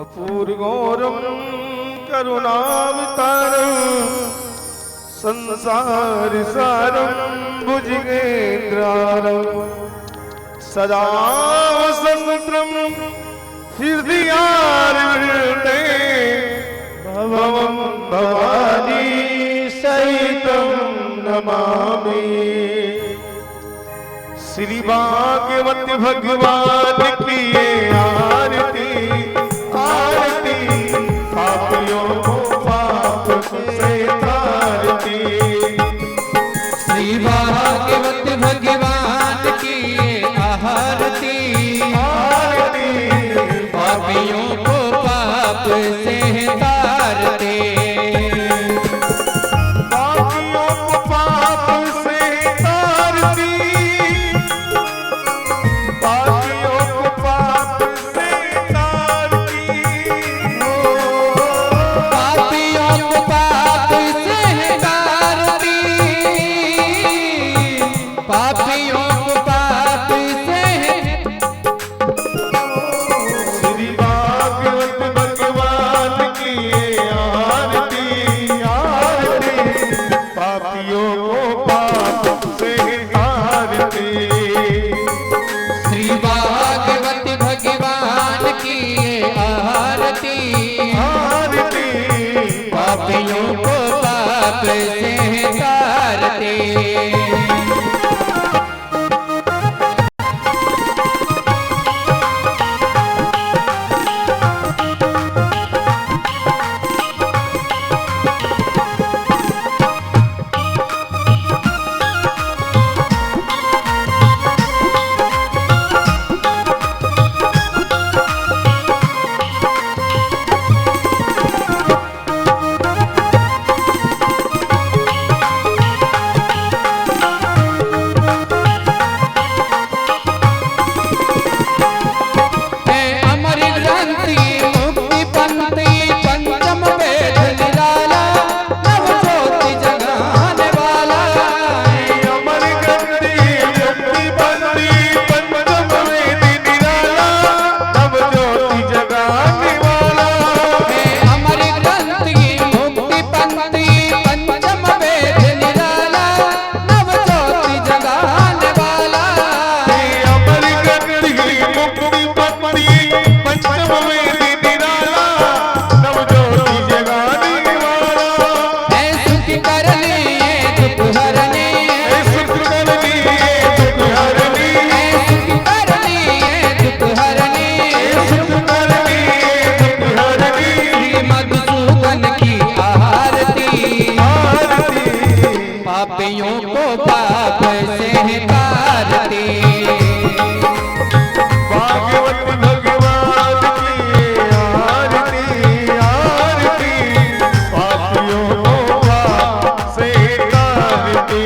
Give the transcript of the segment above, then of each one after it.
कर्पूरगौरं करुणावतारं संसारसारं भुजगेन्द्रारं सदा वसन्तं हृदयारविन्दे भवं भवानी सहितं नमामि। श्री भागवत भगवान की आरती आरती, पापियों को पाप से तारती। श्री भागवत भगवान की आरती आरती, पापियों को पाप से तारते। पापियों को पाप से तारती, पापियों को पाप से तारती। पापियों को पाप से तारती, पापियों को पाप से। श्री भागवत भगवान की आरती आरती, पापियों को पाप से तारती। श्री भागवत भगवान की आरती आरती, पापियों को पाप से तारते। पापियों को पाप से तारते। भागवत भगवान की आरती आरती, पापियों को पाप से तारती।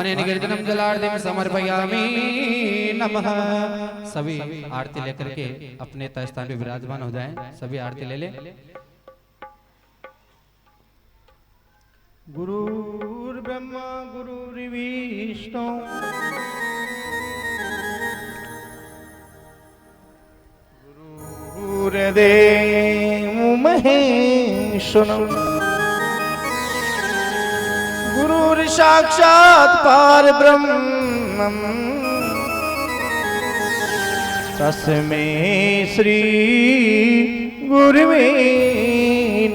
अनेन कीर्तनम जलार्थिम समर्पयामि नमः। सभी आरती लेकर के अपने तय स्थान पे विराजमान हो जाएं। सभी आरती ले लें। गुरुर्ब्रह्मा गुरुर्विष्णु गुरुर्देवो महेश्वरः गुरुर्साक्षात् परब्रह्मम् तस्मै श्री गुरुवे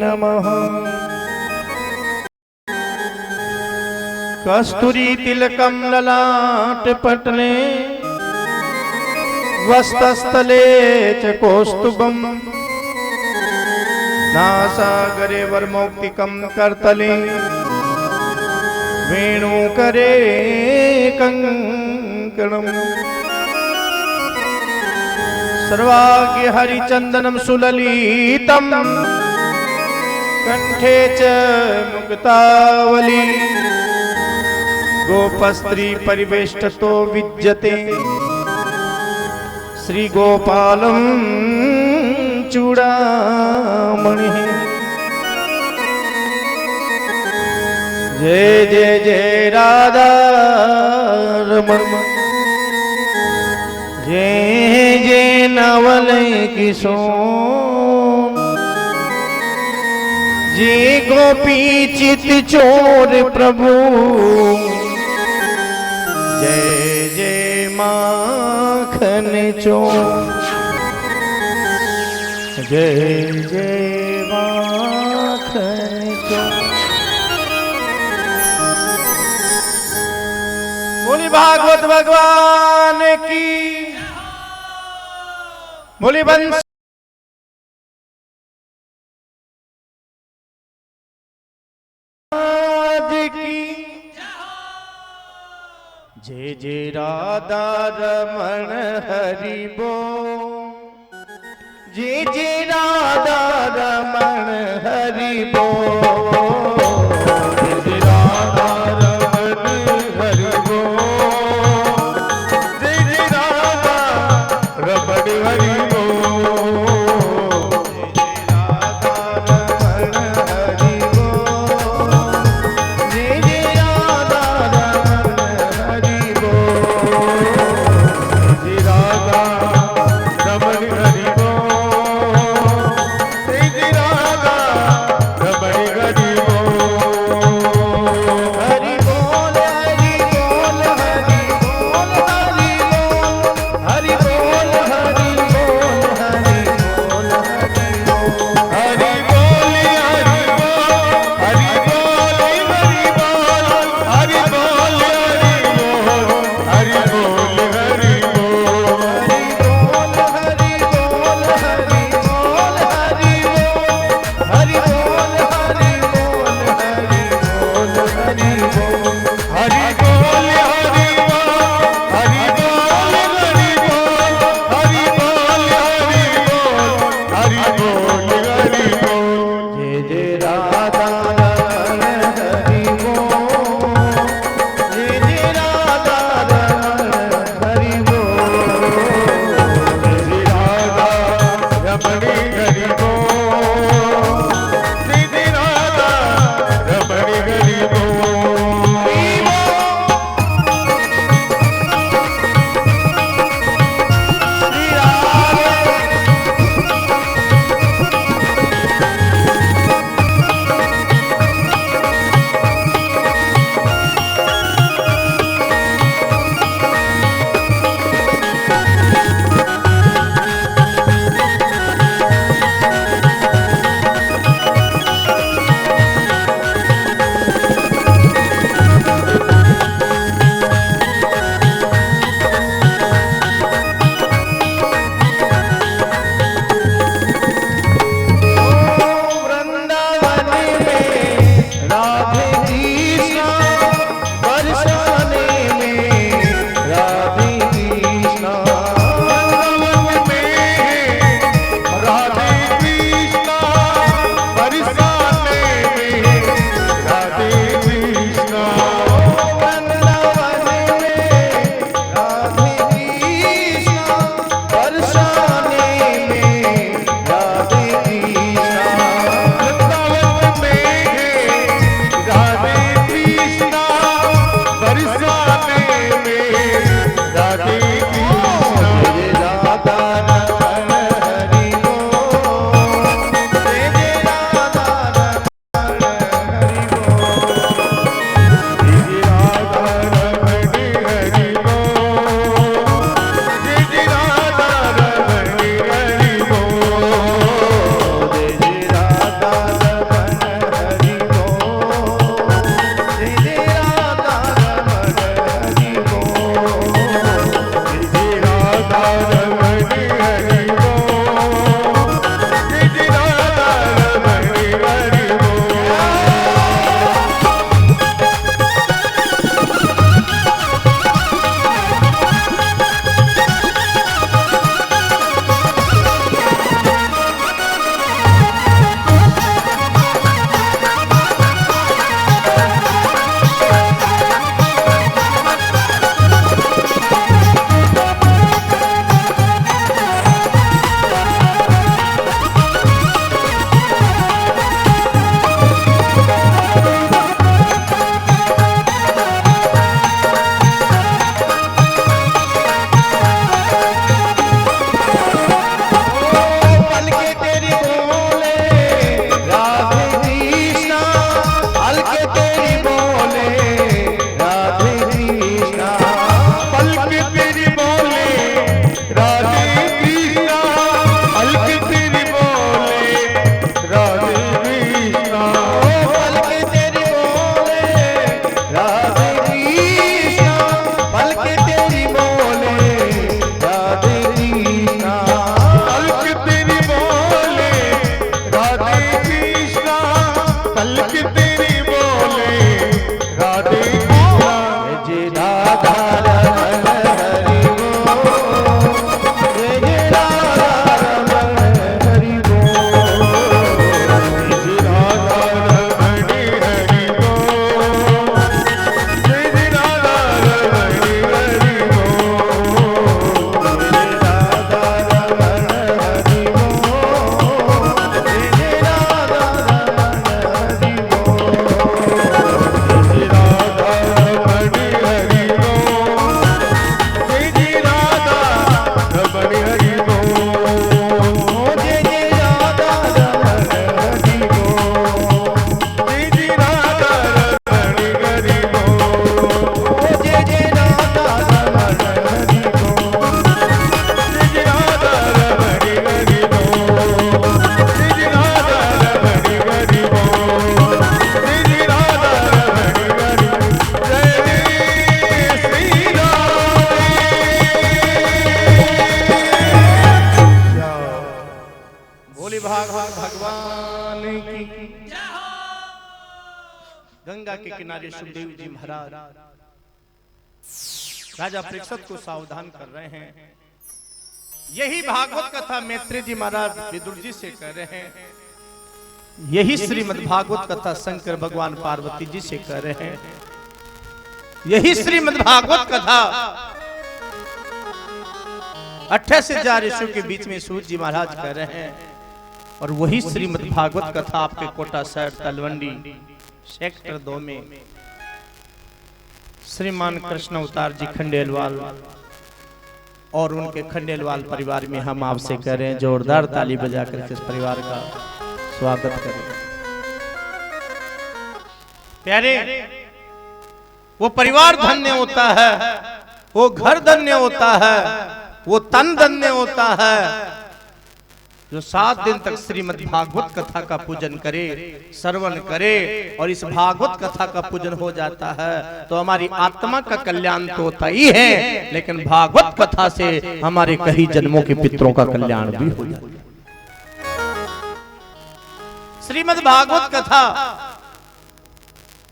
नमः। कस्तूरी तिलकं ललाटपटले वस्तस्थले च कौस्तुभं नासागरे वरमौक्तिकं करतले वेणुकरे कंकणम् सर्वाग्य हरिचन्दनं सुललितं कंठे च मुक्तावली गोपस्त्री परिवेष्टतो विद्यते श्री गोपालं चूड़ामणिः। जय जय जय राधा रमण जय जय नवल किशोर जय गोपी चित चोर प्रभु जय जय माखन चोर जय जय माखन चोर। बोली भागवत भगवान की बोली बंस की जय जय राधा रमण हरि बोल जय जय राधा रमण हरि बोल जय जय राधा रमण हरि बोल जय जय राधा रमण हरि बोल गंगा के किनारे सुखदेव जी महाराज राजा परीक्षित को सावधान कर रहे हैं। यही भागवत कथा मैत्री जी महाराज विदुर जी से कह रहे हैं। यही श्रीमद् भागवत कथा शंकर भगवान पार्वती जी से कह रहे हैं। यही श्रीमद् भागवत कथा 28,000 ऋषियों के बीच में सूर्य जी महाराज कह रहे हैं। और वही श्रीमद् भागवत कथा आपके कोटा शहर तलवंडी सेक्टर 2 में श्रीमान कृष्ण अवतार जी खंडेलवाल और उनके खंडेलवाल परिवार में हम आपसे कह रहे हैं जोरदार ताली बजाकर इस परिवार का स्वागत करें। प्यारे, वो परिवार धन्य होता है, वो घर धन्य होता है, वो तन धन्य होता है जो 7 दिन तक श्रीमद् भागवत कथा का पूजन करे, श्रवण करे। और इस भागवत कथा का पूजन हो जाता है तो हमारी आत्मा का कल्याण तो होता ही है, लेकिन भागवत कथा से हमारे कई जन्मों के पितरों का कल्याण भी हो जाता है। श्रीमद् भागवत कथा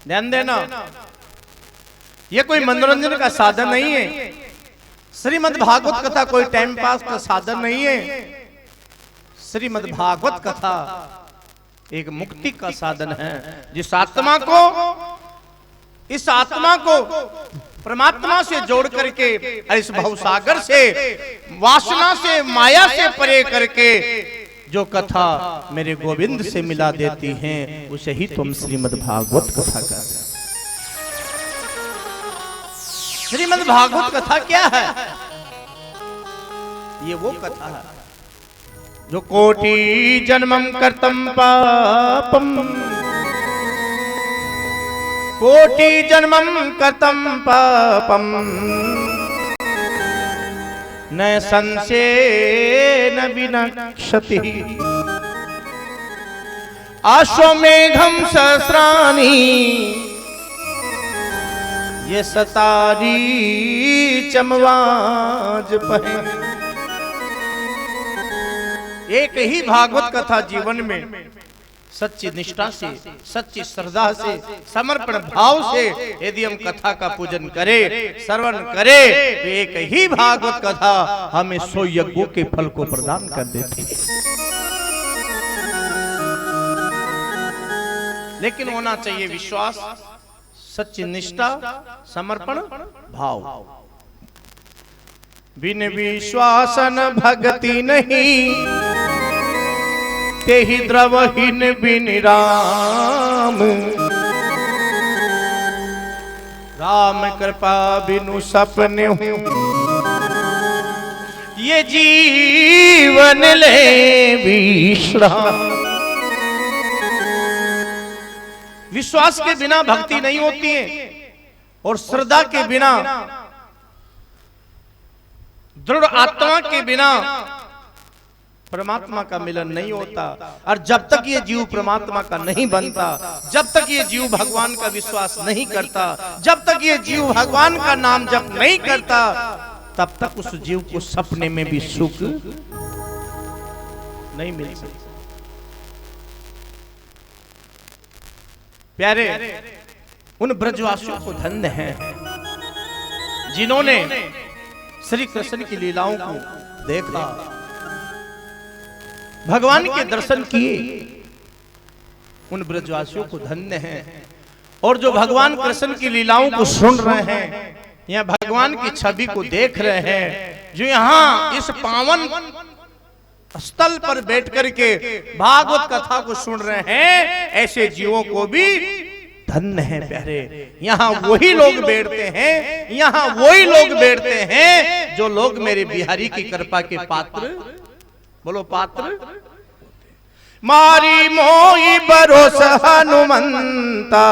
ध्यान देना, ये कोई मनोरंजन का साधन नहीं है। श्रीमद् भागवत कथा कोई टाइम पास का साधन नहीं है। श्रीमद् भागवत कथा एक मुक्ति का साधन है। जिस आत्मा को, इस आत्मा को परमात्मा से जोड़ करके, इस भवसागर से, वासना से, माया से परे करके जो कथा मेरे गोविंद से मिला देती हैं, उसे ही तुम श्रीमद् भागवत कथा कहते हैं। श्रीमद् भागवत कथा क्या है? ये वो कथा है जो कोटि जन्मं कर्तम पापम, कोटि जन्मं कर्तम पापम, न संशयेन विनश्यति, अश्वमेघं सहस्राणि ये सतारी चमवाज पहे। एक ही भागवत कथा जीवन में सच्ची निष्ठा से, सच्ची श्रद्धा से, समर्पण भाव से यदि हम कथा का पूजन करें, श्रवण करें, तो एक ही भागवत कथा हमें 100 यज्ञों के फल को प्रदान कर देती है। लेकिन होना चाहिए विश्वास, सच्ची निष्ठा, समर्पण भाव। बिन विश्वासन भक्ति नहीं, तेहि द्रवहीन बिन राम, राम कृपा बिनु सपने ये जीवन ले विश्राम। विश्वास के बिना भक्ति नहीं होती है, और श्रद्धा के बिना, दृढ़ आत्मा के बिना परमात्मा का मिलन नहीं होता। और जब तक ये जीव परमात्मा का नहीं बनता, जब तक ये जीव भगवान का विश्वास नहीं करता, जब तक ये जीव भगवान का नाम जप नहीं करता, तब तक उस जीव को सपने में भी सुख नहीं मिल सकता। प्यारे, उन ब्रजवासियों को धन्य है जिन्होंने श्री कृष्ण की लीलाओं को देखा, भगवान के दर्शन किए। उन ब्रजवासियों को धन्य है। और जो भगवान कृष्ण की लीलाओं को सुन रहे हैं, या भगवान की छवि को देख रहे हैं, जो यहाँ इस पावन स्थल पर बैठ करके भागवत कथा को सुन रहे हैं, ऐसे जीवों को भी धन्य है। प्यारे, यहाँ वही लोग बैठते हैं, यहाँ वही लोग बैठते हैं जो लोग मेरे बिहारी की कृपा के पात्र, बोलो पात्र। मारी मोई भरोसा हनुमंता,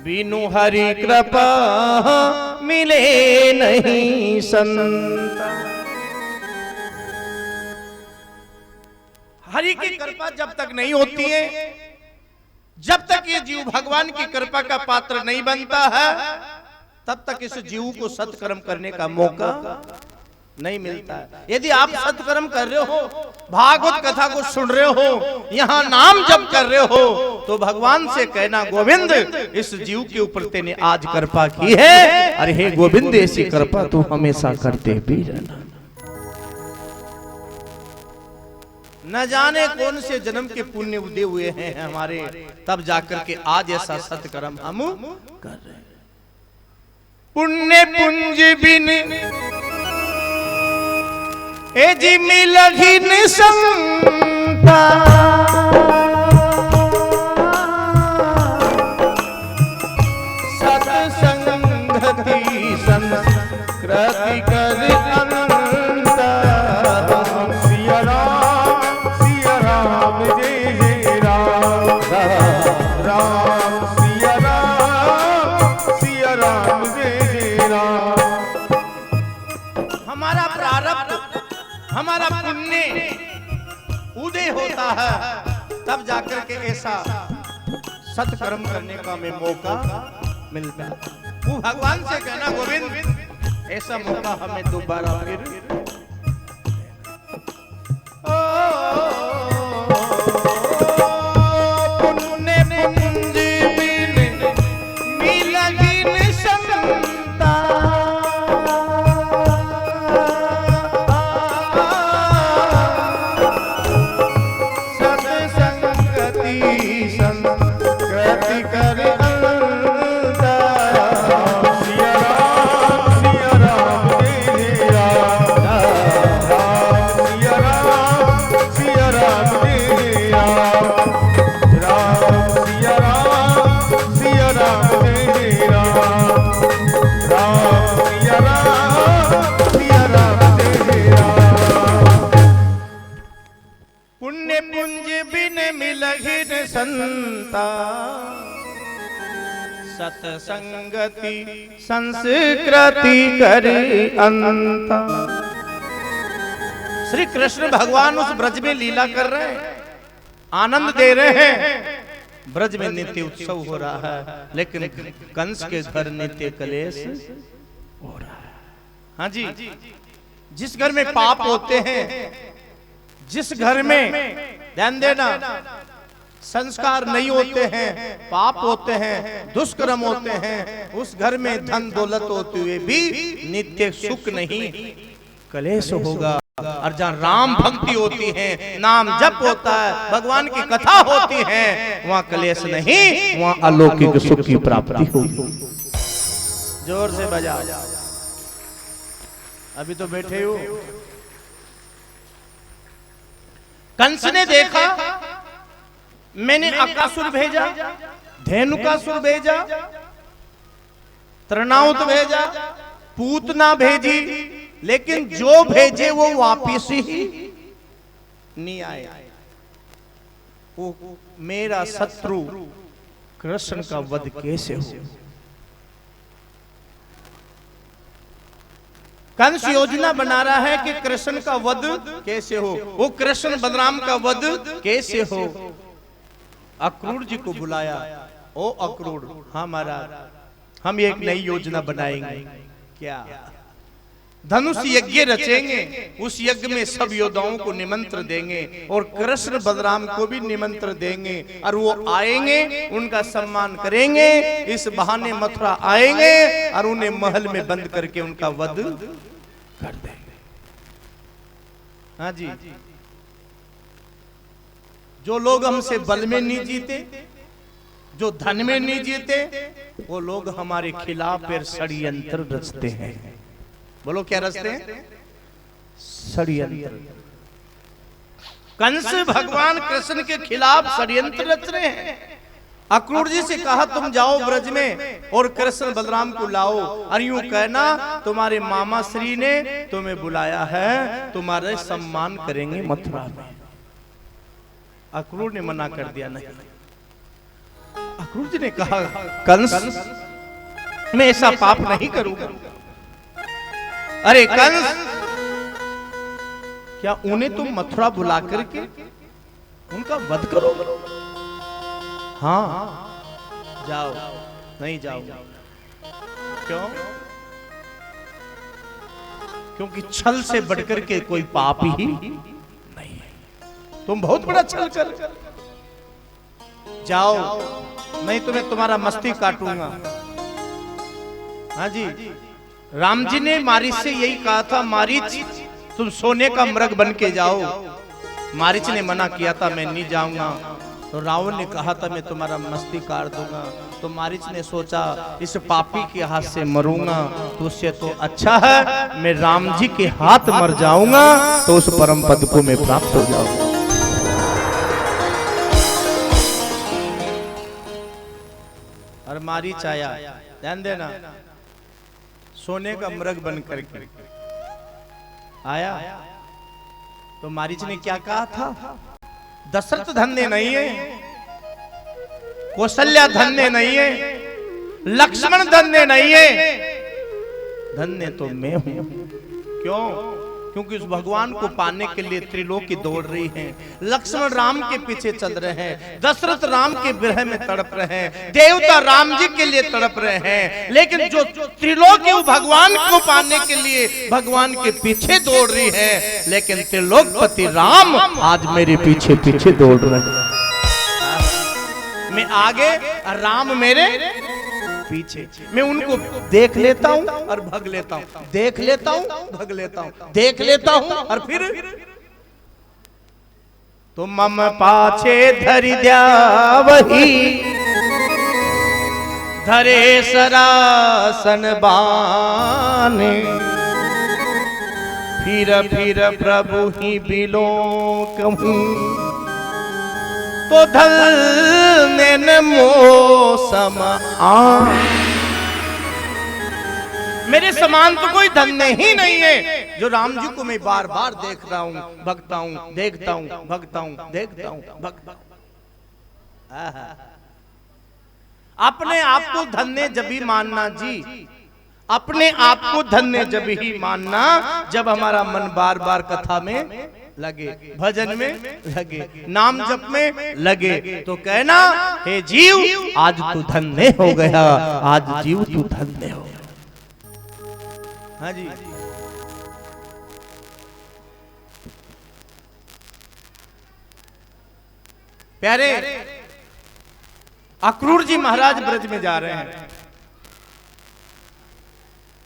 बिनु हरि कृपा मिले नहीं संता। हरि की कृपा जब तक नहीं होती है, जब तक ये जीव भगवान की कृपा का पात्र नहीं बनता है, तब तक इस जीव को सत्कर्म करने का मौका नहीं मिलता है। यदि आप सत्कर्म कर रहे हो, भागवत कथा को सुन रहे हो, यहाँ नाम जप कर रहे हो, तो भगवान से कहना गोविंद इस जीव के ऊपर तेने आज कृपा की है, अरे हे गोविंद ऐसी कृपा तू हमेशा करते भी रहना। न जाने कौन से जन्म के पुण्य उदय हुए हैं हमारे, तब जाकर के आज ऐसा सत्कर्म हम कर रहे हैं। पुण्य पुंज बिन ए जी मिलहि निसंता, सत्संगति संस्कृति कर अनंता। सिया राम जय जय राम, राम सिया राम जय जय राम। हमारा प्रारब्ध हमारा पुण्य उदय होता है, तब जाकर के ऐसा सत्कर्म करने का हमें मौका मिलता है। वो भगवान से कहना गोविंद ऐसा मौका हमें दोबारा फिर पुण्य पुंज बिन मिलहि निसंता, संस्कृति कर अनंता। सिया राम जय राम, राम सिया राम जय राम, राम सिया राम जय राम, राम सिया राम जय राम। पुण्य पुंज बिन मिलहि न संता, सत्संगति संस्कृति कर अंता। श्री कृष्ण भगवान उस ब्रज में लीला कर रहे हैं, आनंद दे रहे हैं। ब्रज में नित्य उत्सव हो रहा है, लेकिन कंस के घर नित्य कलेश हो रहा है। हाँ जी, जिस घर में पाप होते हैं, जिस घर में ध्यान देना संस्कार नहीं होते हैं, पाप होते हैं, दुष्कर्म होते हैं, उस घर में धन दौलत होते हुए भी नित्य सुख नहीं, कलेश होगा। और जहाँ राम भक्ति होती है, नाम जप होता है, भगवान की कथा होती है, वहाँ कलेश नहीं, वहाँ अलौकिक सुख की प्राप्ति होगी। जोर से बजा, अभी तो बैठे हो। कंस ने देखा मैंने अकासुर भेजा, धेनुकासुर भेजा, तृणाउत भेजा, पूतना भेजी, लेकिन जो भेजे वो वापिस ही नहीं आए। वो मेरा शत्रु कृष्ण का वध कैसे हो? कंस योजना बना रहा है कि कृष्ण का वध कैसे हो, वो कृष्ण बलराम का वध कैसे हो। अक्रूर जी को बुलाया, ओ अक्रूर, हाँ महाराज, हम एक नई योजना बनाएंगे। क्या? धनुष यज्ञ रचेंगे, उस यज्ञ में सब योद्धाओं को निमंत्रण देंगे और कृष्ण बलराम को भी निमंत्रण देंगे, और वो आएंगे, उनका सम्मान करेंगे, इस बहाने मथुरा आएंगे और उन्हें महल में बंद करके उनका वध कर देंगे। हाँ जी, जो लोग हमसे बल में नहीं जीते, जो धन में नहीं जीते, वो लोग हमारे खिलाफ फिर षड्यंत्र रचते हैं। बोलो क्या रचते हैं? षड्यंत्र। कंस भगवान कृष्ण के खिलाफ षड्यंत्र रच रहे हैं। अक्रूर जी से कहा तुम जाओ ब्रज में और कृष्ण बलराम को लाओ, और यूं कहना तुम्हारे मामा श्री ने तुम्हें बुलाया है, तुम्हारे सम्मान करेंगे मथुरा में। अक्रूर ने मना कर दिया, नहीं। अक्रूर जी ने कहा कंस मैं ऐसा पाप नहीं करूंगा। अरे कंस, क्या उन्हें तुम मथुरा बुला करके उनका वध करोगे? हाँ जाओ। नहीं जाओ। क्यों? क्योंकि छल से बढ़कर के कोई पाप ही नहीं है। तुम बहुत बड़ा छल कर, जाओ, नहीं तो मैं तुम्हारा मस्ती काटूंगा। हाँ जी, राम जी ने मारीच से यही कहा था, मारीच तुम सोने का मृग बन के जाओ। मारीच ने मना किया था, मैं नहीं जाऊंगा। तो रावण ने कहा था मैं तुम्हारा मस्ती काट दूंगा। तो मारीच ने सोचा इस पापी के हाथ से मरूंगा तो उससे तो अच्छा है मैं राम जी के हाथ मर जाऊंगा, तो उस परम पद को मैं प्राप्त हो जाऊंगा। और मारीच आया, ध्यान देना, सोने का मृग बन करके आया। तो मारीच ने क्या कहा था, दशरथ धन्य नहीं है, कौशल्या धन्य नहीं है, लक्ष्मण धन्य नहीं है, धन्य तो मैं हूं। क्यों? क्योंकि उस भगवान को पाने के लिए त्रिलोकी दौड़ रही हैं। लक्ष्मण राम के पीछे चल रहे हैं, दशरथ राम के विरह में तड़प रहे हैं, देवता राम जी के लिए तड़प रहे हैं। लेकिन जो त्रिलोकी भगवान को पाने के लिए भगवान के पीछे दौड़ रही है, लेकिन त्रिलोकपति राम आज मेरे पीछे पीछे दौड़ रहे हैं। मैं आगे और राम मेरे पीछे। मैं उनको देख लेता हूं और भग लेता हूं, देख लेता हूं भग लेता हूं, देख लेता हूं और फिर तो मम पाछे धरि द्यावही धरे सरासन बाने, फिर फिर प्रभु ही बिलो कहूं तो धन्य मौसम आ। मेरे समान तो कोई धन्य ही नहीं है जो राम जी को मैं बार बार देख रहा हूं, भगता हूं, देखता हूं, भगता हूं, देखता हूं, भगता हूं। अपने आप को धन्य जब ही मानना जी, अपने आप को धन्य जब ही मानना जब हमारा मन बार बार कथा में लगे, भजन में लगे, नाम जप में लगे, तो कहना हे जीव आज तू धन्य हो गया, आज जीव तू धन्य हो गया। हाँ जी, प्यारे अक्रूर जी महाराज ब्रज में जा रहे हैं।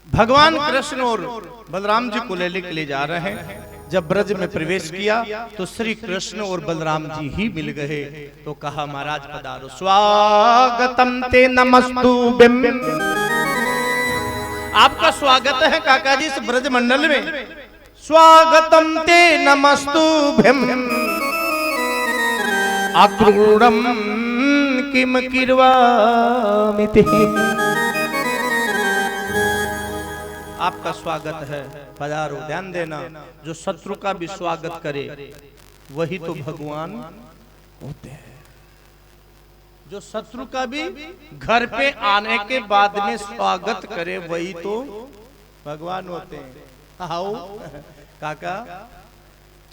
भगवान कृष्ण और बलराम जी को लेने के लिए जा रहे हैं। जब ब्रज में प्रवेश किया तो श्री कृष्ण और बलराम जी ही मिल गए। तो कहा महाराज पधारो, स्वागतम ते नमस्तुभ्यं। आपका स्वागत है काका जी इस ब्रज मंडल में, स्वागतम ते नमस्तुभ्यं। अक्रूरम किम किर्वामिति। आपका स्वागत है, पधारो। ध्यान देना, जो शत्रु का भी स्वागत करे वही तो भगवान होते हैं। जो शत्रु का भी घर पे आने के बाद में स्वागत करे वही तो भगवान होते हैं। आओ काका,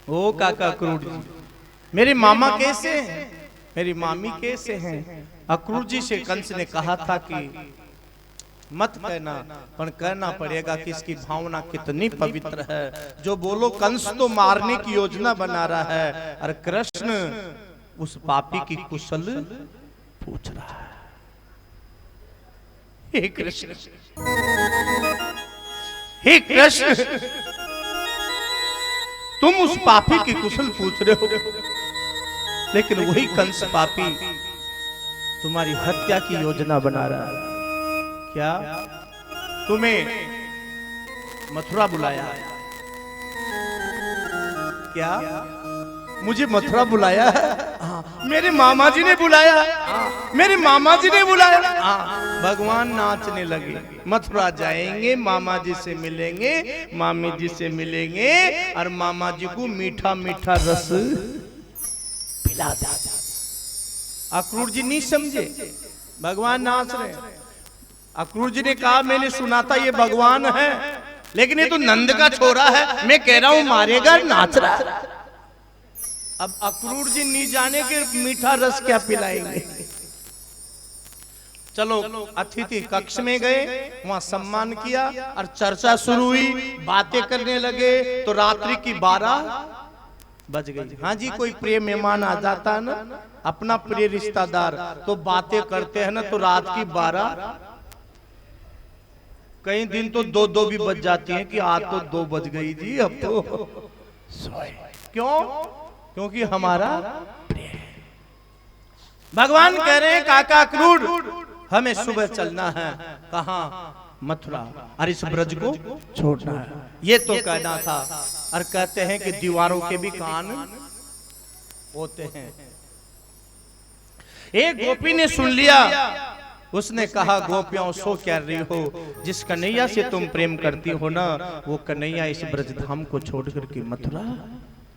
ओ काका अक्रूर जी, मेरे मामा कैसे हैं, मेरी मामी कैसे हैं। अक्रूर जी से कंस ने कहा था कि मत कहना, पर कहना पड़ेगा कि इसकी भावना कितनी पवित्र है। जो बोलो कंस तो मारने की योजना बना रहा है और कृष्ण उस पापी की कुशल पूछ रहा है। हे कृष्ण, हे कृष्ण, तुम उस पापी की कुशल पूछ रहे हो, लेकिन वही कंस पापी तुम्हारी हत्या की योजना बना रहा है। क्या तुम्हें मथुरा बुलाया? क्या मुझे मथुरा बुलाया है? हाँ। मेरे मामा जी ने बुलाया? हाँ। मेरे मामा जी ने बुलाया? हाँ। भगवान नाचने लगे, मथुरा जाएंगे, मामा जी से मिलेंगे, मामी जी से मिलेंगे और मामा जी को मीठा मीठा रस पिला दे। अक्रूर जी नहीं समझे, भगवान नाच रहे हैं। अक्रूर जी ने कहा मैंने सुना था ये भगवान है, लेकिन ये तो नंद का छोरा है, मैं कह रहा हूं मारेगा, नाच रहा है। अब अक्रूर जी नहीं जाने के मीठा रस क्या पिलाएंगे। चलो अतिथि कक्ष में गए, वहां सम्मान किया और चर्चा शुरू हुई, बातें करने लगे। तो रात्रि की 12 बच गई। हाँ जी, कोई प्रिय मेहमान आ जाता है ना, अपना प्रिय रिश्तेदार, तो बातें करते हैं ना, तो रात की 12 कई दिन तो 2-2 भी बज जाती हैं कि आज तो 2 बज गई जी, अब तो सोए। क्यों? क्योंकि हमारा भगवान कह रहे हैं काका क्रूड, हमें सुबह चलना है। कहां? मथुरा, और इस ब्रज को छोड़ना है, ये तो कहना था। और कहते हैं कि दीवारों के भी कान होते हैं। एक गोपी ने सुन लिया, उसने कहा गोपियों सो कह रही हो, जिस कन्हैया से तुम प्रेम करती हो ना, वो कन्हैया इस ब्रजधाम को छोड़ करके मथुरा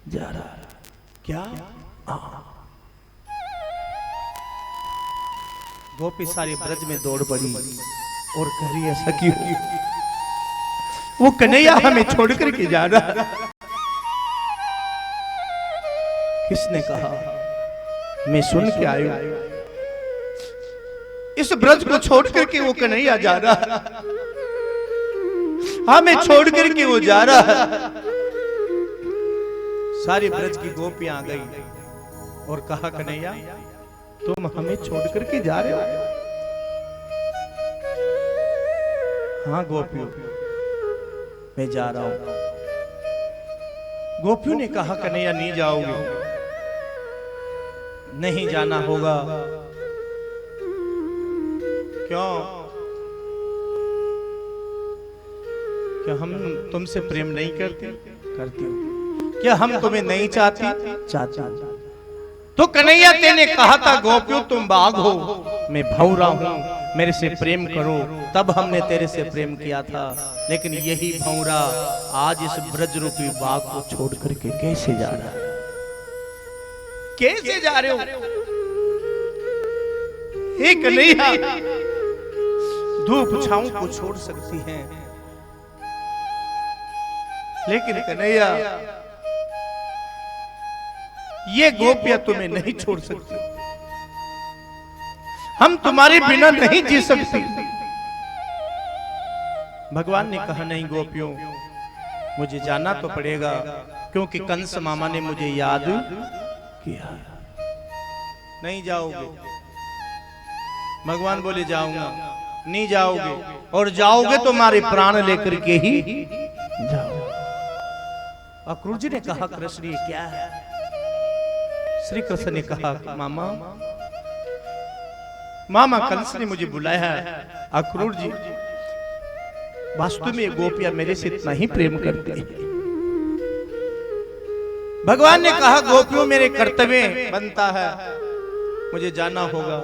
जा रहा है। क्या? गोपी सारी ब्रज में दौड़ पड़ी और कह रही ऐसा क्यों? वो कन्हैया हमें छोड़ करके जा रहा है। किसने कहा? मैं सुन के आया, इस ब्रज को छोड़ करके वो कन्हैया जा रहा है, हमें छोड़ करके वो जा रहा है। सारी ब्रज की गोपियां आ गई और कहा कन्हैया तुम हमें छोड़ करके जा रहे हो? हाँ गोपियों, मैं जा रहा हूं। गोपियों ने कहा कन्हैया नहीं जाओगे, नहीं जाना होगा। क्यों? क्या हम तुमसे प्रेम नहीं करते? करती हो। क्या हम तुम्हें नहीं चाहती? चाहती। तो कन्हैया तेने कहा था गोपियों तुम बाघ हो, मैं भौरा हूं, मेरे से प्रेम करो, तब हमने तेरे से प्रेम किया था। लेकिन यही भौरा आज इस ब्रज रूपी बाघ को छोड़ करके कैसे जा रहा है? कैसे जा रहे हो? हे कन्हैया, धूप छांव को छोड़ सकती हैं, लेकिन कन्हैया ये गोपियां तुम्हें नहीं छोड़ सकती, हम तुम्हारे बिना नहीं जी सकती। भगवान ने कहा नहीं गोपियों, मुझे जाना तो पड़ेगा, क्योंकि कंस मामा ने मुझे याद किया। नहीं जाओगे? भगवान बोले जाऊंगा। नहीं जाओगे, और जाओगे तो हमारे प्राण लेकर के ही जाओ। अक्रूर जी ने कहा कृष्ण ये क्या है? श्री कृष्ण ने कहा मामा, मामा कंस ने मुझे बुलाया है। अक्रूर जी, वास्तव में गोपियां मेरे से इतना ही प्रेम करती हैं। भगवान ने कहा गोपियों मेरे कर्तव्य बनता है, मुझे जाना होगा।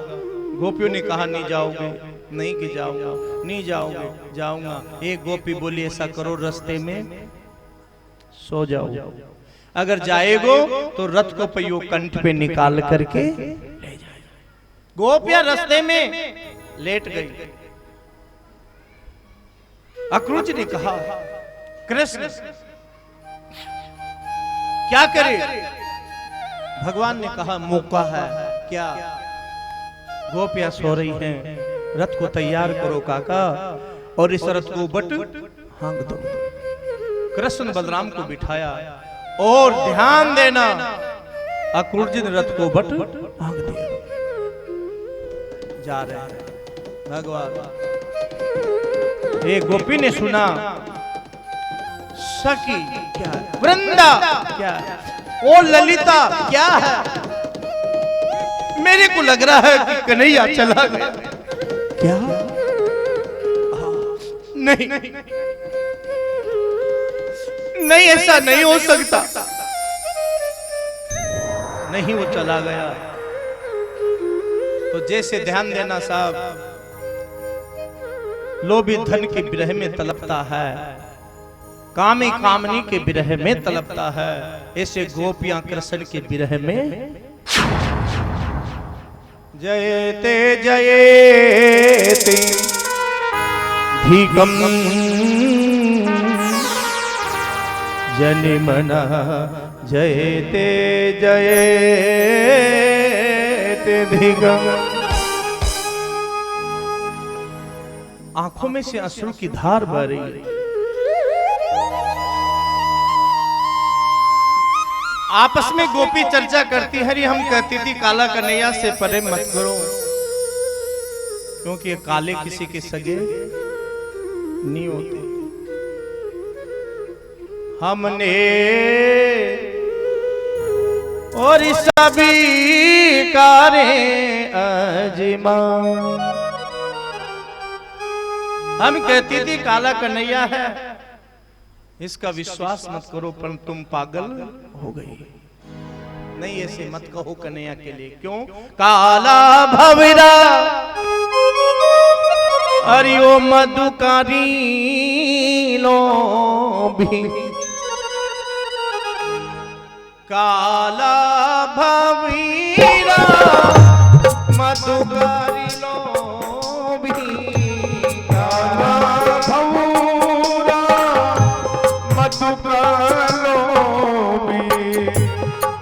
गोपियों ने कहा नहीं जाओगे? नहीं कि जाऊंगा। नहीं जाओगे? जाऊंगा। एक गोपी बोली ऐसा करो रास्ते में सो जाओ, अगर जाएगो तो रथ को पहियों कंठ पे निकाल करके ले जाए। गोपियां रास्ते में लेट गई। अक्रूर जी ने कहा कृष्ण क्या करे? भगवान ने कहा मौका है। क्या? गोपियां सो रही हैं, रथ को तैयार करो काका, और इस रथ को बट हाँक दो। कृष्ण बलराम को बिठाया, और ध्यान देना अक्रूर जी ने रथ को बट हाँक दिया। जा रहे हैं भगवान। एक गोपी ने सुना सखी क्या है? वृंदा क्या है? ओ ललिता क्या है? मेरे को लग रहा है कि कन्हैया चला गया। क्या? नहीं नहीं, ऐसा नहीं हो सकता। नहीं, वो चला गया। तो जैसे ध्यान देना साहब, लोभी धन के विरह में तड़पता है, कामी कामनी के विरह में तड़पता है, ऐसे गोपियां कृष्ण के विरह में। जयते जयते धीकम जनिमना, जयते जयते धीकम। आंखों में से अश्रु की धार बह रही है। आपस में गोपी चर्चा करती हरी, हम कहती थी काला कन्हैया से परे मत करो, क्योंकि ये काले किसी के सगे नहीं होते। हमने और सभी कारे अजमा, हम कहती थी काला कन्हैया है, इसका विश्वास मत करो, पर तुम पागल हो गई। नहीं, ऐसे मत कहो कन्हैया के लिए। क्यों? काला भवरा अरियो मधुकारी लो भी, काला भवीरा मधुकारी लो भी, काला भवरा मधुकारी लो भी,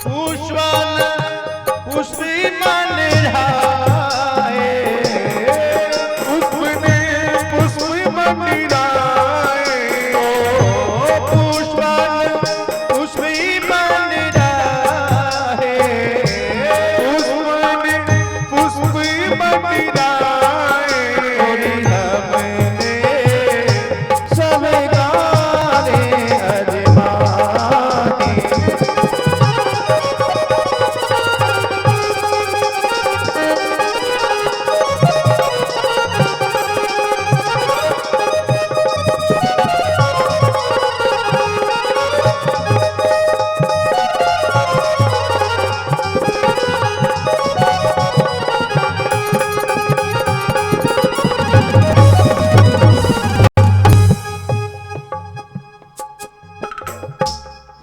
पुष्पन पुष्पी मन राए, पुष्पने पुष्पी मन राए, पुष्पन पुष्पी मन राए, पुष्पन पुष्पी मन राए, हमने सब गाने अजमाने।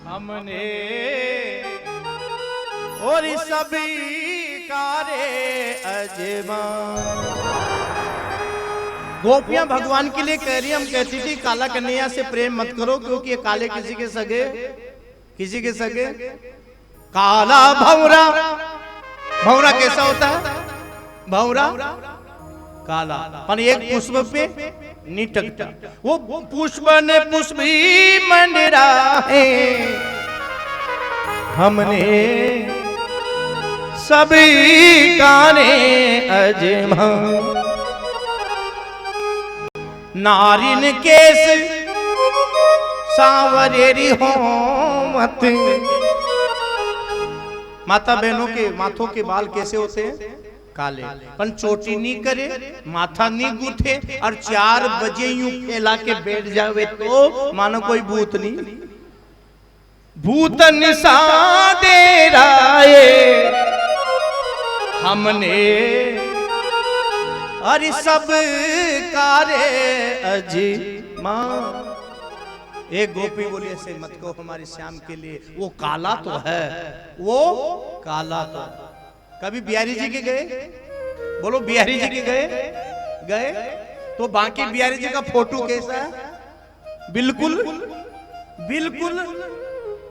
हमने और सभी कारे अजमा। गोपियां भगवान के लिए कह रही, हम कहती थी काला कन्हैया से प्रेम मत करो, क्योंकि ये काले किसी के सगे, किसी के सगे। काला भौरा, भौरा कैसा होता है? भौरा काला, पर एक पुष्प पे नहीं टकता। वो पुष्प ने पुष्पी मंडरा है, हमने सभी काने अजमा। नारिन केस सांवरेरी हो मत, माता बहनों के माथों के बाल कैसे होते हैं? काले, पर चोटी नहीं करे, माथा नहीं गूथे, और 4 बजे यूं फैला के बैठ जावे तो मानो कोई भूत नहीं। भूत निशा दे राये हमने, अरे सब कारे अजमा। एक गोपी बोली ऐसे मत कहो हमारे श्याम के लिए, वो काला तो है, वो काला तो। कभी बिहारी जी के गए? बोलो बिहारी जी के गए? गए तो बाकी बिहारी जी का फोटो कैसा है? बिल्कुल बिल्कुल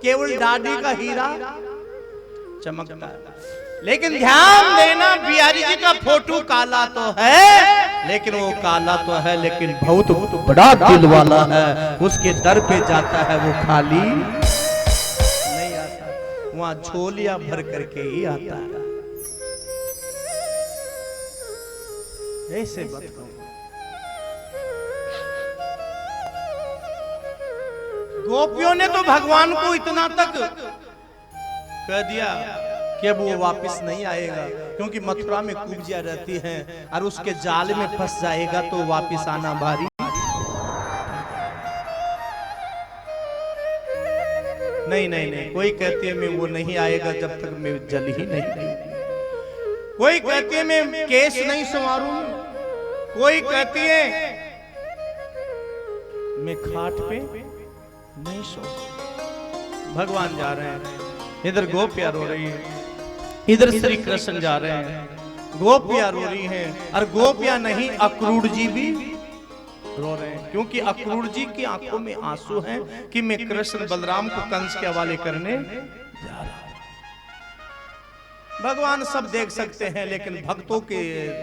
केवल दाढ़ी का हीरा चमकता है। लेकिन ध्यान देना, बिहारी जी का फोटो काला तो है, लेकिन वो काला तो है लेकिन बहुत बड़ा दिल वाला है। उसके दर पे जाता है वो खाली नहीं आता, वहां झोलियां भर करके ही आता है। ऐसे बात करो। गोपियों ने तो भगवान को इतना तक कह दिया कि अब वो वापस नहीं आएगा, क्योंकि मथुरा में कुब्जियां रहती हैं और उसके जाल में फंस जाएगा तो वापस आना भारी। नहीं नहीं नहीं, कोई कहती है मैं वो नहीं आएगा जब तक मैं जल ही नहीं। कोई कहती है मैं केस नहीं संवारूं, कोई कहती है मैं खाट पे नहीं सो। भगवान जा रहे हैं, इधर गोपियां रो रही है, इधर श्री कृष्ण जा रहे हैं, गोपियां रो रही हैं, और गोपियां नहीं अक्रूर जी भी रो रहे हैं, क्योंकि अक्रूर जी की आंखों में आंसू हैं कि मैं कृष्ण बलराम को कंस के हवाले करने जा रहा हूं। भगवान सब देख सकते हैं, लेकिन भक्तों के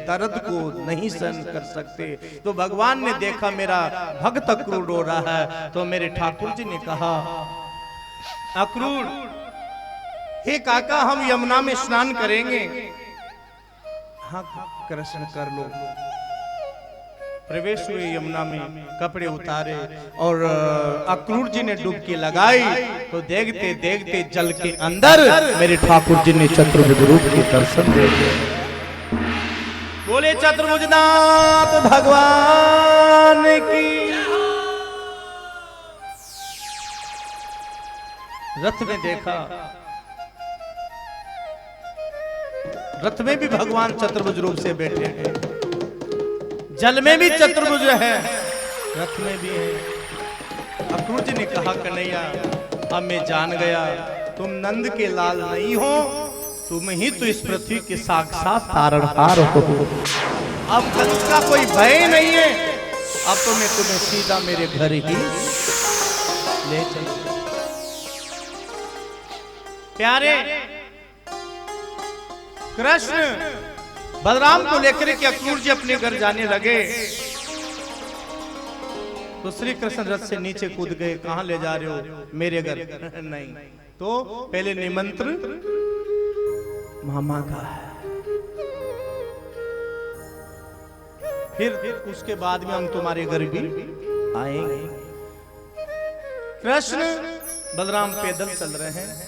दर्द को नहीं सहन कर सकते। तो भगवान ने देखा मेरा भक्त अक्रूर रो रहा है, तो मेरे ठाकुर जी ने कहा अक्रूर हे काका हम यमुना में स्नान करेंगे। हाँ कृष्ण कर लो। प्रवेश हुए यमुना में, कपड़े उतारे और अक्रूर जी ने डुबकी लगाई तो देखते देखते जल के अंदर मेरे ठाकुर जी ने चतुर्भुज रूप के दर्शन दे दिए। बोले चतुर्भुजनाथ भगवान की। रथ में देखा, रथ में भी भगवान चतुर्भुज रूप से बैठे हैं, जल में भी चतुर्भुज है, रथ में भी है। अक्रूर जी ने कहा कन्हैया अब मैं जान गया तुम नंद के लाल नहीं हो, तुम ही तो इस पृथ्वी के साक्षात तारणहार हो। अब कंस का कोई भय नहीं है, अब तो मैं तुम्हें सीधा मेरे घर ही ले चलूं। प्यारे कृष्ण बलराम को लेकर के अक्रूर जी अपने घर जाने लगे तो श्री कृष्ण रथ से नीचे कूद गए। कहां ले जा रहे हो? मेरे घर। नहीं, तो पहले निमंत्रण मामा का है, फिर उसके बाद में हम तुम्हारे घर भी आएंगे। कृष्ण बलराम पैदल चल रहे हैं।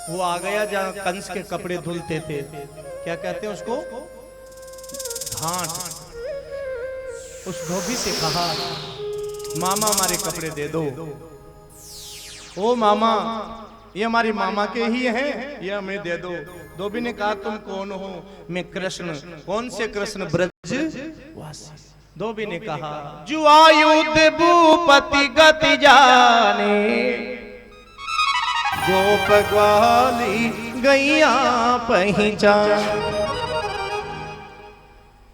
वो आ गया जहां कंस के कपड़े धुलते थे, क्या कहते हैं उसको? घाट। उस धोबी से कहा मामा हमारे कपड़े दे दो। ओ मामा ये हमारी मामा के ही हैं, ये हमें दे दो। धोबी ने कहा तुम कौन हो? मैं कृष्ण। कौन से कृष्ण? ब्रज वासी। धोबी ने कहा जो आयुध भूपति गति जाने, गोप ग्वाली गैया पहचान।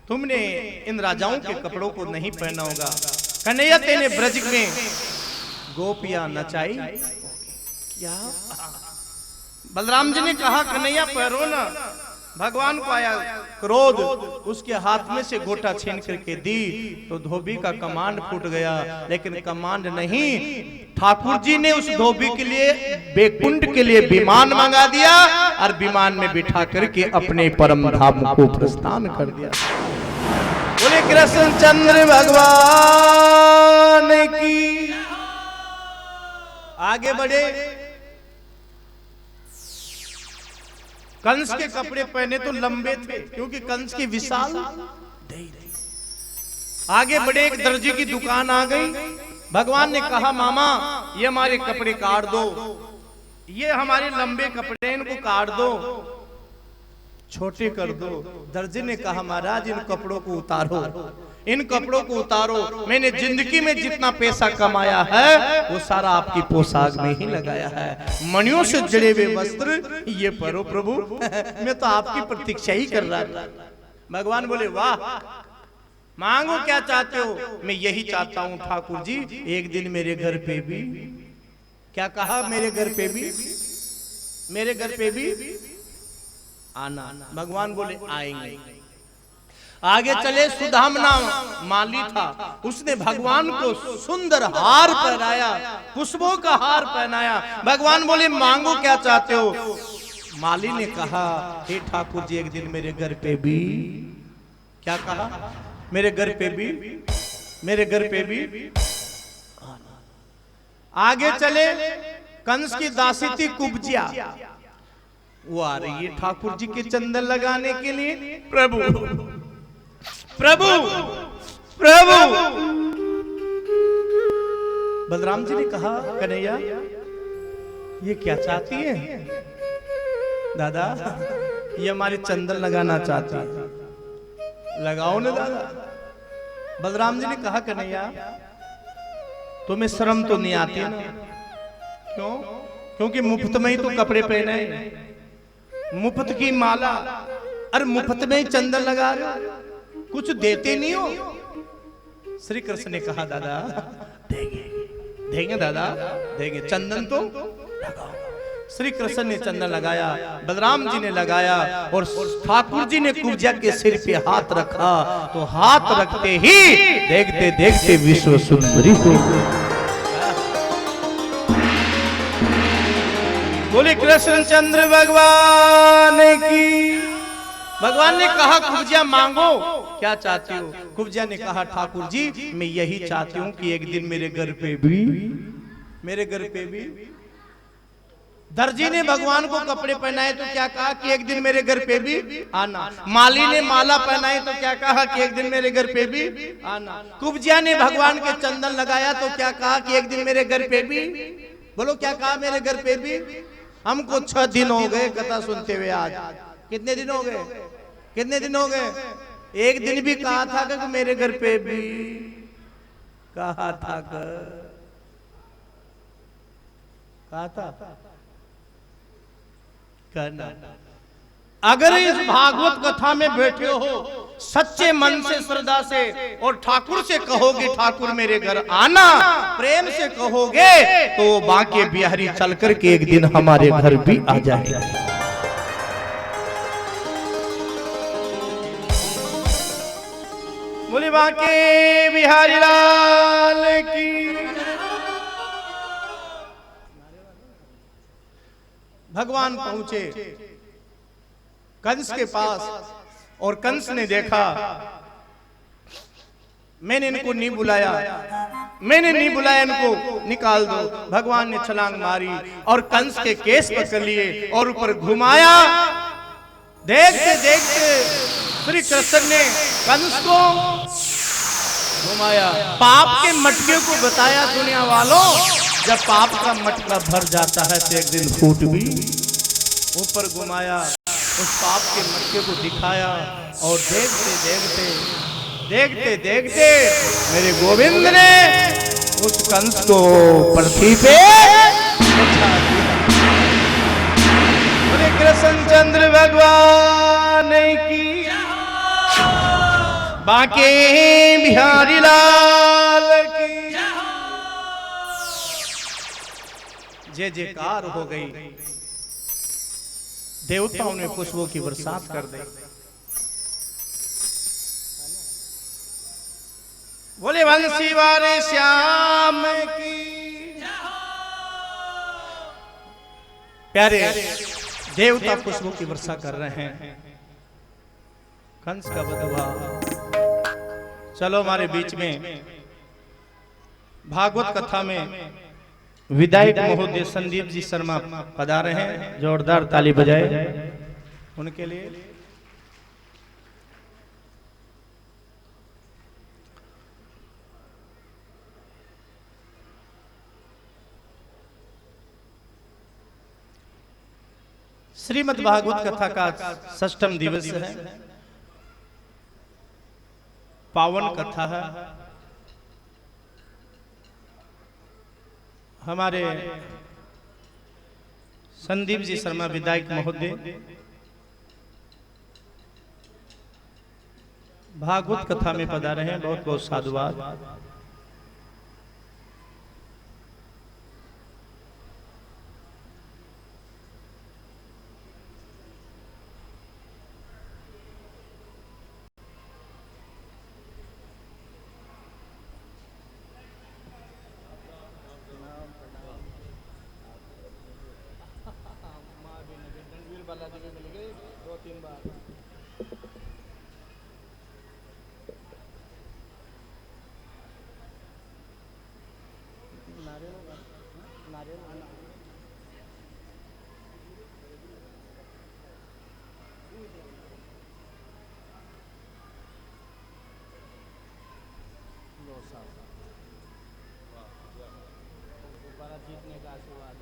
तुमने इन राजाओं के कपड़ों को नहीं पहना होगा। कन्हैया तेने ब्रज में गोपियां नचाई क्या? बलराम जी ने कहा कन्हैया पहरो ना। भगवान को आया क्रोध, उसके हाथ में से गोटा छीन करके दी तो धोबी का कमांड फूट गया। लेकिन कमांड नहीं, ठाकुर जी ने उस धोबी के लिए बैकुंठ के लिए विमान मंगा दिया और विमान में बिठा करके अपने परम धाम को प्रस्थान कर दिया। बोले कृष्णचंद्र भगवान की। आगे बढ़े। कंस के कपड़े पहने तो लंबे थे क्योंकि कंस की विशाल। आगे बढ़े, एक दर्जी की दुकान आ गई। भगवान ने कहा मामा ये हमारे कपड़े काट दो, ये हमारे लंबे कपड़े इनको काट दो, छोटे कर दो। दर्जी ने कहा महाराज इन कपड़ों को उतारो, इन कपड़ों को उतारो। मैंने जिंदगी में जितना पैसा कमाया है वो सारा आपकी पोशाक में ही लगाया है। मणियों से जड़े हुए वस्त्र ये परो प्रभु। मैं तो आपकी प्रतीक्षा ही कर रहा था। भगवान बोले वाह, मांगो क्या चाहते हो? मैं यही चाहता हूं ठाकुर जी एक दिन मेरे घर पे भी। क्या कहा? मेरे घर पे भी, मेरे घर पे भी आना। भगवान बोले आएंगे। आगे चले, सुदामना माली था, उसने भगवान को सुंदर हार पहनाया, पुष्पों का हार पहनाया। भगवान बोले मांगो क्या चाहते हो? माली ने कहा हे ठाकुर जी एक दिन मेरे घर पे भी। क्या कहा? मेरे घर पे भी, मेरे घर पे भी। आगे चले, कंस की दासी थी कुब्जिया, वो आ रही है ठाकुर जी के चंदन लगाने के लिए। प्रभु प्रभु प्रभु। बलराम जी ने कहा कन्हैया ये क्या चाहती है? दादा ये हमारे चंदन लगाना चाहती है, लगाओ ना दादा। बलराम जी ने कहा कन्हैया तुम्हें शर्म तो नहीं आती ना? क्यों? क्योंकि मुफ्त में ही तो कपड़े पहने, मुफ्त की माला और मुफ्त में ही चंदन लगा रहे, कुछ देते नहीं हो। श्री कृष्ण ने कहा दादा देंगे, देंगे दादा देंगे, चंदन तो लगाओ। श्री कृष्ण ने चंदन लगाया, बलराम जी ने लगाया और ठाकुर जी ने कुब्जिया के सिर पे हाथ रखा तो हाथ रखते ही देखते देखते विश्व सुंदरी हो। बोले कृष्णचंद्र भगवान की। भगवान ने कहा कुब्जिया मांगो, क्या चाहती हो? कुब्जिया ने कहा ठाकुर जी मैं यही चाहती हूँ कि एक दिन मेरे घर पे भी। दर्जी ने भगवान को कपड़े पहनाए तो क्या कहा कि एक दिन मेरे घर पे भी आना। माली ने माला पहनाई तो क्या कहा कि एक दिन मेरे घर पे भी आना। कुब्जिया ने भगवान के चंदन लगाया तो क्या कहा कि एक दिन मेरे घर पे भी। बोलो क्या कहा? मेरे घर पे भी। हमको 6 दिन हो गए कथा सुनते हुए। आज कितने दिन हो गए? कितने दिन हो गए? एक दिन भी कहा था कि मेरे घर पे भी कहा था करना। अगर इस भागवत कथा में बैठे हो सच्चे मन से, श्रद्धा से, और ठाकुर से कहोगे ठाकुर मेरे घर आना, प्रेम से कहोगे तो बांके बिहारी चल करके एक दिन हमारे घर भी आ जाएगा। बोले बांके बिहारी लाल की। भगवान पहुंचे कंस के पास और कंस ने देखा मैंने इनको नहीं बुलाया, इनको निकाल दो। भगवान ने छलांग मारी और कंस के केस पकड़ लिए और ऊपर घुमाया। देखते देखते श्री कृष्ण ने कंस को घुमाया, पाप के मटके को बताया दुनिया वालों। जब पाप का मटका भर जाता है तो एक दिन फूट भी। ऊपर घुमाया, उस पाप के मटके को दिखाया और देखते देखते मेरे गोविंद ने उस कंस को पृथ्वी पे बिठा दिया। बोले कृष्णचंद्र भगवान की। बांके बिहारी लाल की जय जयकार हो गई। देवताओं ने पुष्पों की बरसात कर दी। बोले बंसी वाले श्याम की। प्यारे देवता पुष्पों की वर्षा कर रहे हैं। कंस का वध हुआ। चलो हमारे बीच में भागवत कथा में विधायक महोदय संदीप जी शर्मा पधारे हैं। जोरदार ताली बजाए उनके लिए। श्रीमद् भागवत कथा का 6वां दिवस है। पावन कथा है। हमारे संदीप जी शर्मा विधायक महोदय भागवत कथा में पधारे हैं। बहुत बहुत साधुवाद। जीतने का आशीर्वाद।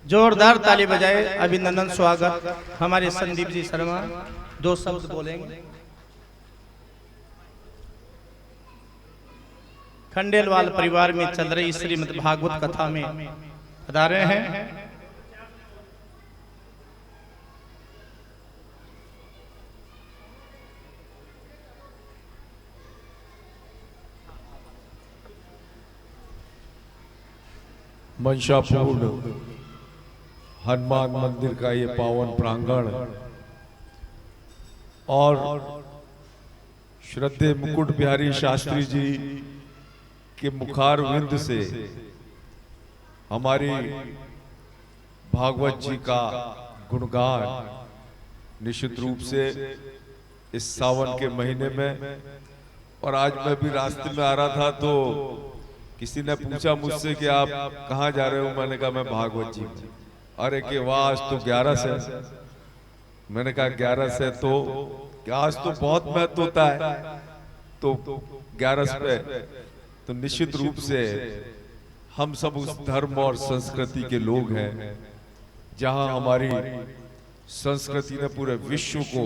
जोरदार ताली बजाए। अभिनंदन स्वागत। हमारे संदीप जी शर्मा 2 शब्द बोलेंगे। खंडेलवाल परिवार में चल रही श्रीमद् भागवत कथा में पधारे हैं। मंशापूर्ण हनुमान मंदिर का ये पावन प्रांगण और श्रद्धेय मुकुट बिहारी शास्त्री जी के मुखार विंद से हमारी भागवत जी का गुणगान निश्चित रूप से इस सावन के महीने में। और आज मैं भी रास्ते में आ रहा था तो किसी ने पूछा मुझसे कि आप कहाँ जा रहे हो, मैंने कहा मैं भागवत जी। अरे कि वाह, आज तो 11 से। मैंने कहा 11 से तो क्या, आज तो बहुत महत्व होता है, तो 11 पे तो निश्चित रूप से हम सब उस धर्म और संस्कृति के लोग हैं जहां हमारी संस्कृति ने पूरे विश्व को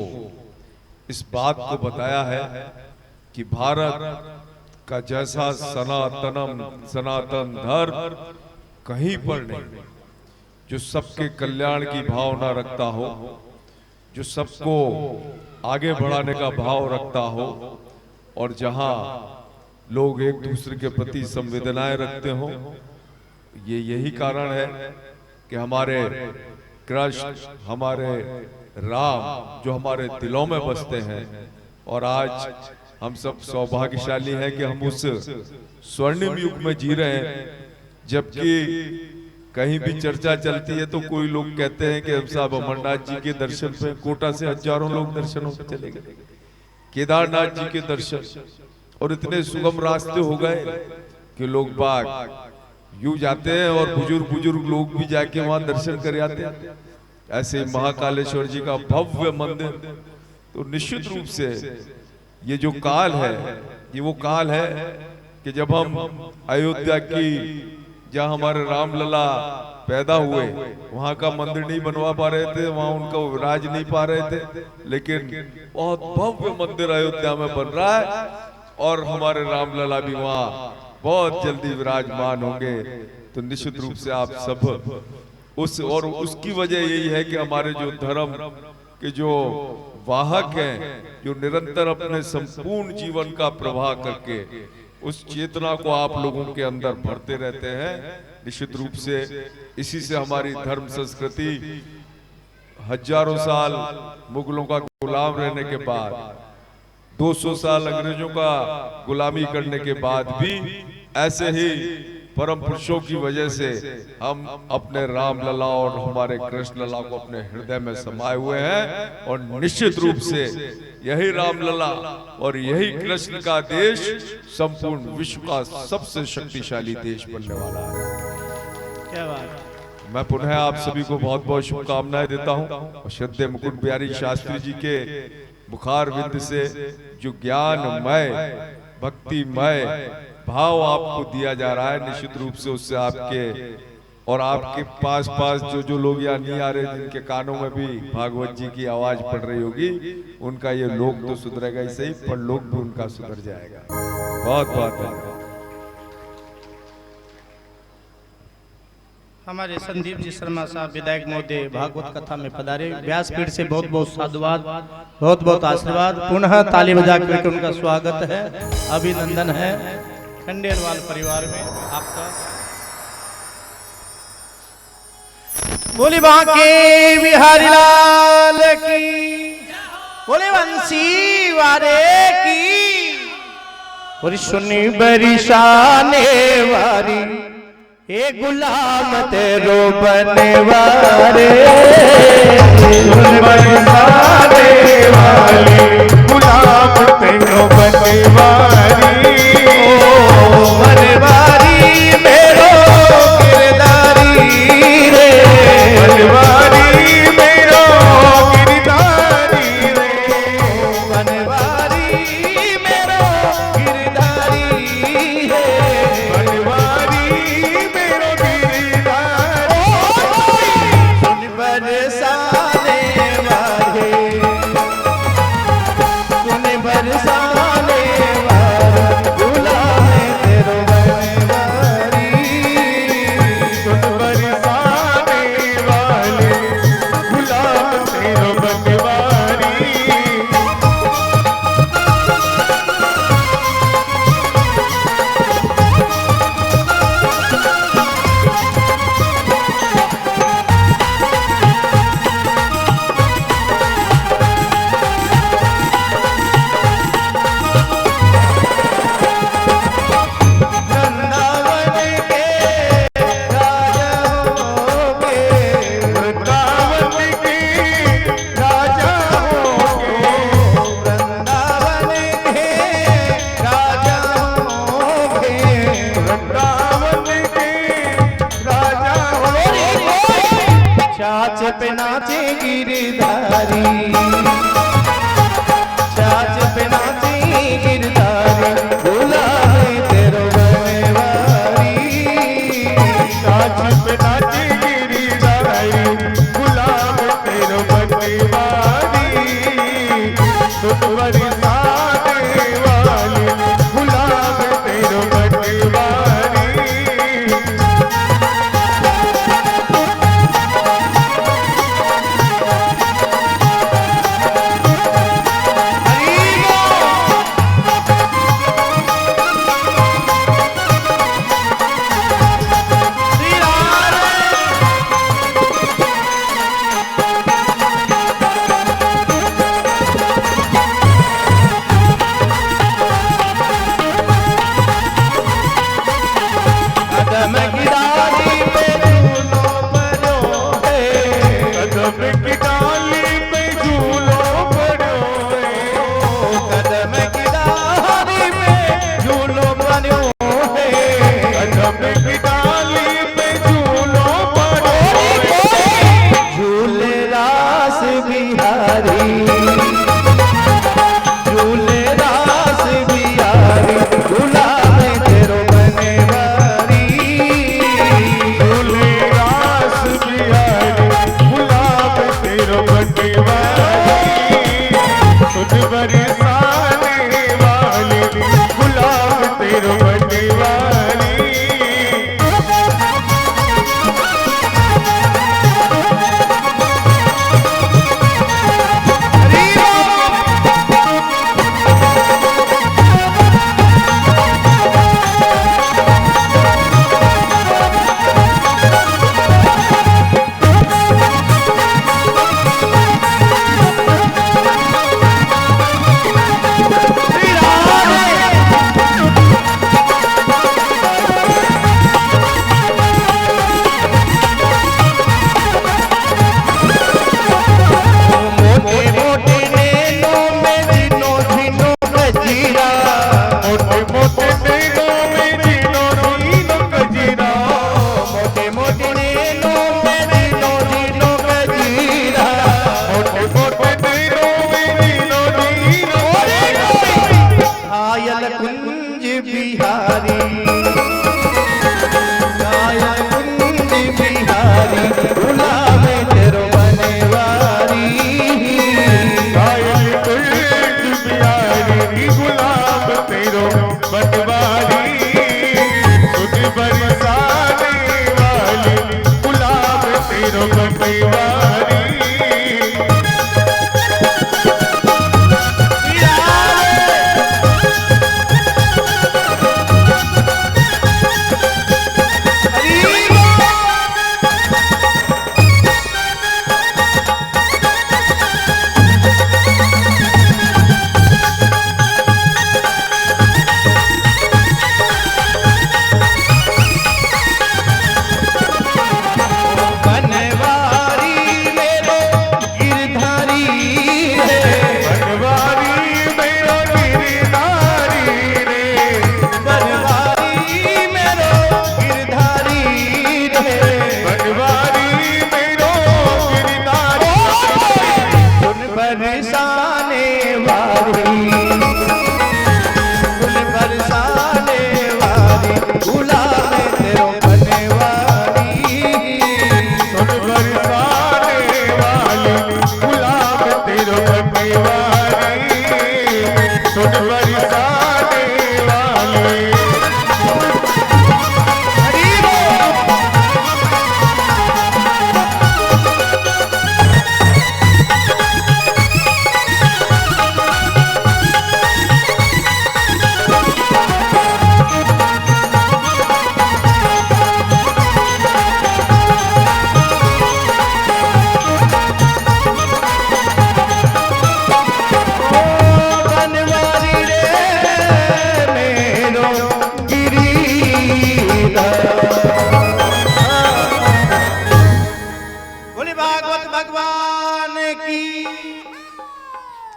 इस बात को बताया है कि भारत का जैसा सनातन धर्म कहीं पर नहीं, जो सबके कल्याण की भावना रखता हो, जो सबको आगे बढ़ाने का भाव रखता हो, और जहां लोग एक दूसरे के प्रति संवेदनाएं रखते हो। यही कारण है कि हमारे कृष्ण, हमारे राम जो हमारे दिलों में बसते हैं। और आज हम सब सौभाग्यशाली हैं कि हम उस स्वर्णिम युग में जी रहे हैं, जबकि कहीं भी चर्चा चलती है तो कोई लोग कहते हैं कि हम साहब अमरनाथ जी के दर्शन पे कोटा से हजारों लोग दर्शनों पे चले गए, केदारनाथ जी के दर्शन, और इतने सुगम रास्ते हो गए कि लोग बाग यूं जाते हैं और बुजुर्ग लोग भी जाके वहां दर्शन कर आते हैं। ऐसे महाकालेश्वर जी का भव्य मंदिर। तो निश्चित रूप से ये जो काल है, ये वो काल है कि जब हम अयोध्या की, जहां हमारे रामलला पैदा हुए, वहां का मंदिर नहीं बनवा पा रहे थे, वहां उनका विराज नहीं पा रहे थे, लेकिन बहुत भव्य मंदिर अयोध्या में बन रहा है और हमारे रामलला भी वहां बहुत जल्दी विराजमान होंगे। तो निश्चित रूप से आप सब और उसकी वजह यही है कि हमारे जो धर्म के जो वाहक हैं, जो निरंतर अपने संपूर्ण जीवन का प्रवाह करके उस चेतना को आप लोगों के अंदर भरते रहते हैं। निश्चित रूप से इसी से हमारी धर्म संस्कृति हजारों साल मुगलों का गुलाम रहने के बाद, 200 साल अंग्रेजों का गुलामी करने के बाद भी ऐसे ही परम पुरुषों की वजह से हम अपने राम लला और हमारे कृष्ण लला को अपने हृदय में समाये हुए हैं। और निश्चित रूप से यही राम लला और यही कृष्ण का देश संपूर्ण विश्व का सबसे शक्तिशाली देश बनने वाला है। क्या बात। मैं पुनः आप सभी को बहुत बहुत शुभकामनाएं देता हूं। और श्रद्धेय मुकुट बिहारी शास्त्री जी के मुखार विंद से जो ज्ञानमय भक्तिमय भाव आपको दिया जा रहा है, निश्चित रूप से उससे आपके और आपके पास जो लोग यहाँ नहीं आ रहे, जिनके कानों में भी भागवत जी की आवाज पड़ रही होगी, उनका ये लोक तो सुधरेगा ही सही, पर लोक भी उनका सुधर जाएगा। बहुत बहुत धन्यवाद। हमारे संदीप जी शर्मा साहब विधायक महोदय भागवत कथा में पधारे, व्यासपीठ से बहुत बहुत साधुवाद, बहुत बहुत आशीर्वाद। पुनः ताली बजा करके उनका स्वागत है, अभिनंदन है खंडेलवाल परिवार में आपका। बोले बांके बिहारी लाल की, बोले बंसी वारे की, और सुनी बरिशाने वारी ए गुलाम तेरो बनवारे, सुन बरसाने वाले गुलाम तेरो बनवारी, ओ बनवारी मेरो किरदारी रे, बनवारी मेरो किरदारी रे, बनवारी मेरो किरदारी रे, बनवारी बरसाने वाले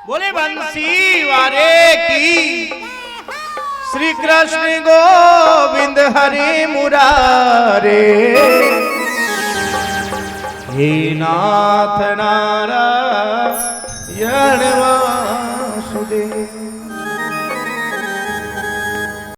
बोले बंसी वारे की। श्री कृष्ण गोविंद हरे मुरारे, हे नाथ नारायण वासुदेव।